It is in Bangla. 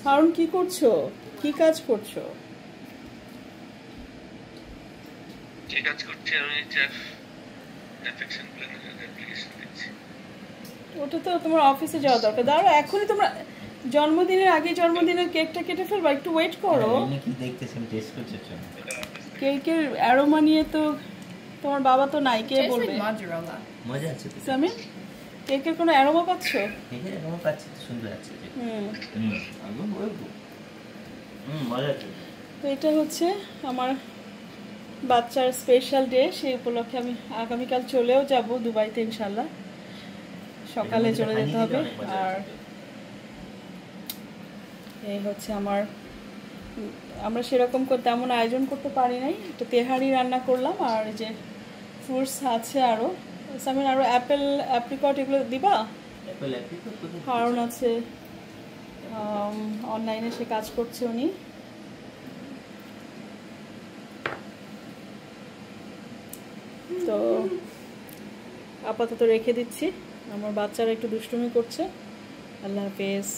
হারুন কি করছো? কি কাজ করছো? কি কাজ করছি আমি? চেফ অ্যাফেকশন প্ল্যানার অ্যাপ্লিকেশন দিচ্ছি। ওটা তো তোমার অফিসে যাওয়া দরকার। দাঁড়াও, এখনই তোমরা জন্মদিনের আগে জন্মদিনের কেকটা কেটে ফেলবা, একটু ওয়েট করো। কি দেখতেছেন? টেস্ট করছো? কেকের অ্যারোমা নিয়ে তো তোমার বাবা তো নাই, কে বলবে? মজা আছে তো? সামির, কেকের কোনো অ্যারোমা পাচ্ছ? কেকের অ্যারোমা পাচ্ছি তো, সুন্দর আছে। আমি বলবো মজা আছে। তো এটা হচ্ছে আমার বাচ্চার স্পেশাল ডে, সেই উপলক্ষে আমি আগামীকাল চলেও যাব দুবাইতে ইনশাল্লাহ। সকালে চলে যেতে হবে। আর এই হচ্ছে আমরা সেরকম তেমন আয়োজন করতে পারি নাই, একটা তেহারি রান্না করলাম। আর এই যে ফ্রুটস আছে আরও, সামিন আরও অ্যাপ্রিকট এগুলো দিবা। হারুন আছে অনলাইনে, সে কাজ করছে উনি। তো আপাতত রেখে দিচ্ছি, আমার বাচ্চারা একটু দুষ্টুমি করছে। আল্লাহ হাফেজ।